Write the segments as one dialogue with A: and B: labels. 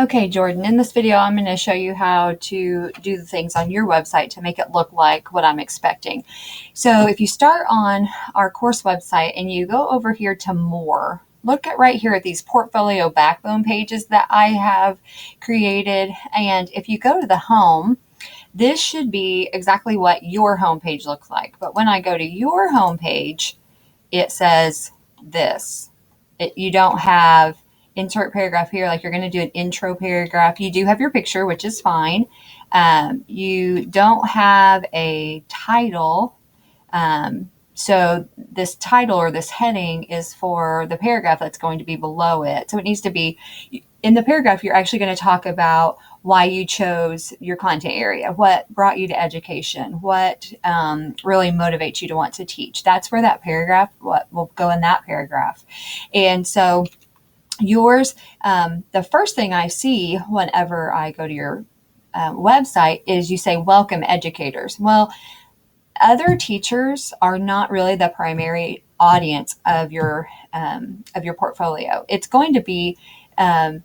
A: Okay, Jordan, in this video, I'm going to show you how to do the things on your website to make it look like what I'm expecting. So if you start on our course website and you go over here to more, look at right here at these portfolio backbone pages that I have created. And if you go to the home, this should be exactly what your home page looks like. But when I go to your home page, it says this. You don't have insert paragraph here, like you're going to do an intro paragraph. You do have your picture, which is fine. You don't have a title. So this title or this heading is for the paragraph that's going to be below it. So it needs to be in the paragraph. You're actually going to talk about why you chose your content area, what brought you to education, what really motivates you to want to teach. That's where that paragraph, what will go in that paragraph. And so yours, the first thing I see whenever I go to your website is you say, welcome educators. Well, other teachers are not really the primary audience of your portfolio. It's going to be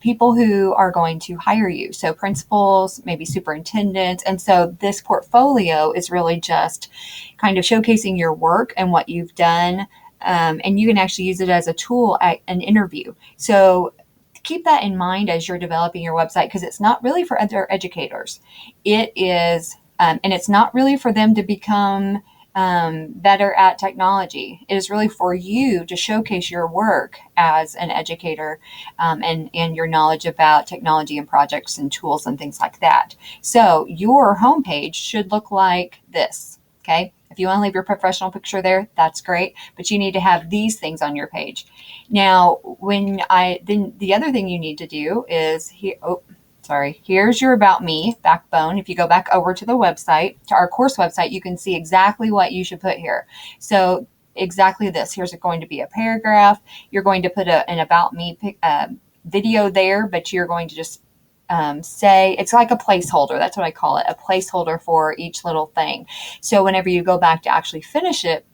A: people who are going to hire you. So principals, maybe superintendents. And so this portfolio is really just kind of showcasing your work and what you've done. And you can actually use it as a tool at an interview. So keep that in mind as you're developing your website, because it's not really for other educators. It is, and it's not really for them to become better at technology. It is really for you to showcase your work as an educator and your knowledge about technology and projects and tools and things like that. So your homepage should look like this. Okay. If you want to leave your professional picture there, that's great, but you need to have these things on your page. Now, then the other thing you need to do is here. Oh, sorry. Here's your About Me backbone. If you go back over to the website, to our course website, you can see exactly what you should put here. So exactly this. Here's going to be a paragraph. You're going to put an About Me video there, but you're going to just say it's like a placeholder. That's what I call it, a placeholder for each little thing. So whenever you go back to actually finish it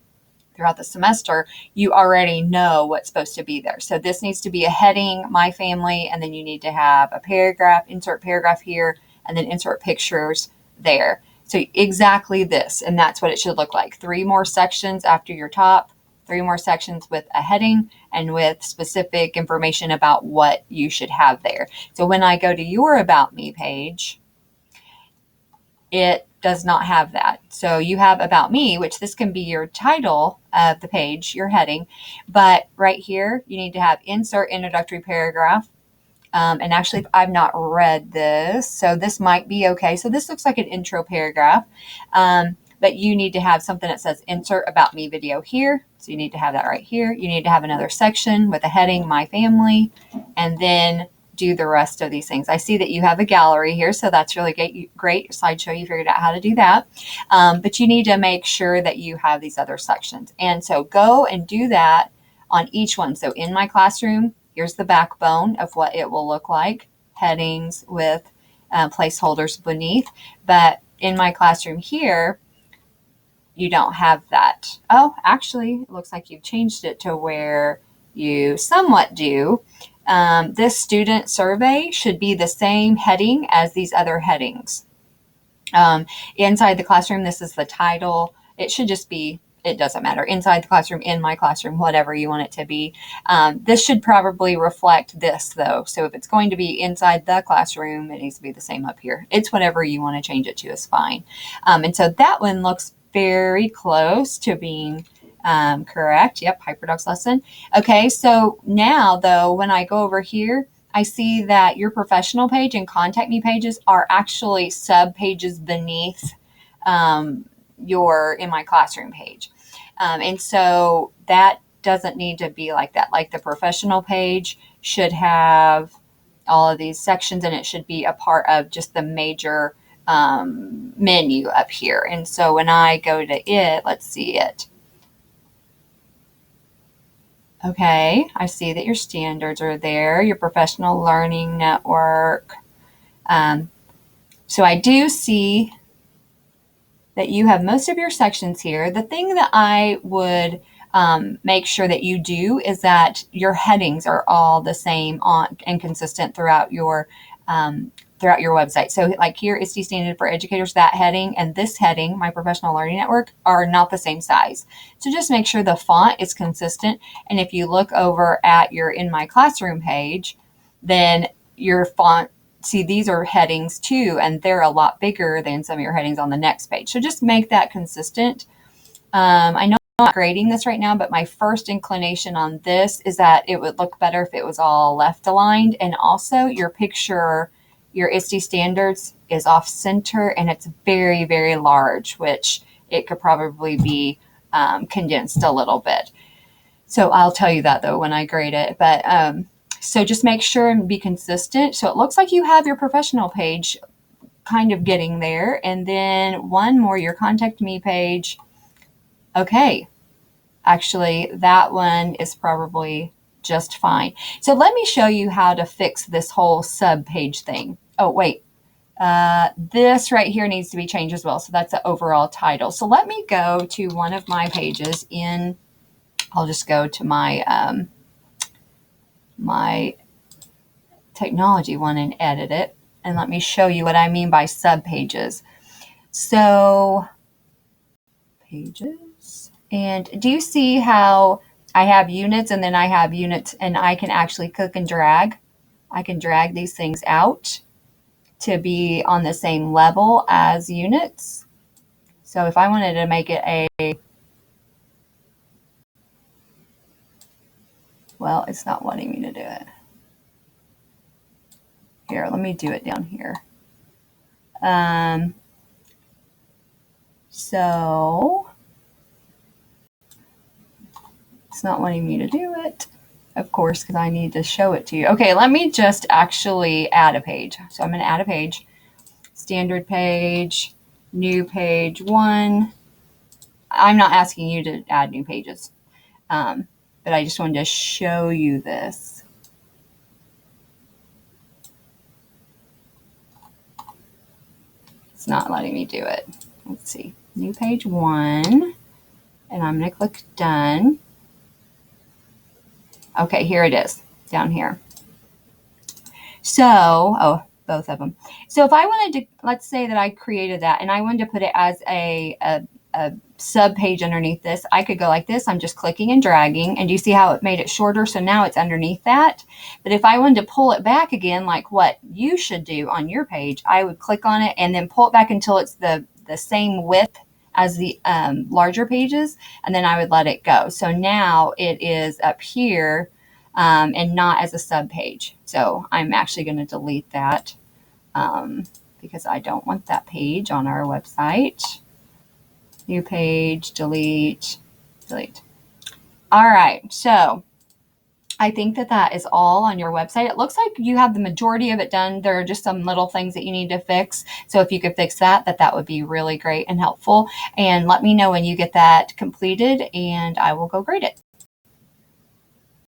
A: throughout the semester, you already know what's supposed to be there. So this needs to be a heading, my family, and then you need to have a paragraph, insert paragraph here, and then insert pictures there. So exactly this, and that's what it should look like. 3 more sections after your top, 3 more sections with a heading and with specific information about what you should have there. So when I go to your About Me page, it does not have that. So you have About Me, which this can be your title of the page, your heading, but right here you need to have insert introductory paragraph. And actually, I've not read this, so this might be okay. So this looks like an intro paragraph, but you need to have something that says insert About Me video here. So you need to have that right here. You need to have another section with a heading, my family, and then do the rest of these things. I see that you have a gallery here, so that's really great. Slideshow, you figured out how to do that. But you need to make sure that you have these other sections. And so go and do that on each one. So in my classroom, here's the backbone of what it will look like, headings with placeholders beneath. But in my classroom here, you don't have that. Oh, actually, it looks like you've changed it to where you somewhat do. This student survey should be the same heading as these other headings. Inside the classroom, this is the title. It should just be, it doesn't matter. Inside the classroom, in my classroom, whatever you want it to be. This should probably reflect this, though. So if it's going to be inside the classroom, it needs to be the same up here. It's whatever you want to change it to is fine. And so that one looks very close to being correct. Yep, HyperDocs lesson. Okay, so now, though, when I go over here, I see that your professional page and contact me pages are actually sub pages beneath your In My Classroom page. And so that doesn't need to be like that. Like the professional page should have all of these sections, and it should be a part of just the major menu up here. And so when I go to it, let's see it. Okay, I see that your standards are there, your professional learning network. So I do see that you have most of your sections here. The thing that I would make sure that you do is that your headings are all the same and consistent throughout your throughout your website. So like here, ISTE Standard for Educators, that heading and this heading, My Professional Learning Network, are not the same size. So just make sure the font is consistent. And if you look over at your In My Classroom page, then your font, see, these are headings too, and they're a lot bigger than some of your headings on the next page. So just make that consistent. I know I'm not grading this right now, but my first inclination on this is that it would look better if it was all left aligned. And also your picture, your ISTE standards is off center and it's very, very large, which it could probably be condensed a little bit. So I'll tell you that though when I grade it. But so just make sure and be consistent. So it looks like you have your professional page kind of getting there. And then one more, your Contact Me page. Okay, actually, that one is probably just fine. So let me show you how to fix this whole sub-page thing. Oh, wait. This right here needs to be changed as well. So that's the overall title. So let me go to one of my pages in, I'll just go to my, my technology one and edit it. And let me show you what I mean by sub-pages. So, pages. And do you see how I have units and then I have units and I can actually click and drag? I can drag these things out to be on the same level as units. So if I wanted to make it a, well, it's not wanting me to do it. Here, let me do it down here. So it's not wanting me to do it, of course, because I need to show it to you. Okay, let me just actually add a page. So I'm going to add a page, standard page, new page 1. I'm not asking you to add new pages, but I just wanted to show you this. It's not letting me do it. Let's see, new page 1, and I'm going to click done. Okay, here it is, down here. So, oh, both of them. So if I wanted to, let's say that I created that and I wanted to put it as a sub page underneath this, I could go like this. I'm just clicking and dragging, and do you see how it made it shorter? So now it's underneath that. But if I wanted to pull it back again, like what you should do on your page, I would click on it and then pull it back until it's the same width as the larger pages, and then I would let it go. So now it is up here and not as a sub page. So I'm actually going to delete that because I don't want that page on our website. New page, delete, delete. All right, so I think that that is all on your website. It looks like you have the majority of it done. There are just some little things that you need to fix. So if you could fix that, that would be really great and helpful. And let me know when you get that completed and I will go grade it.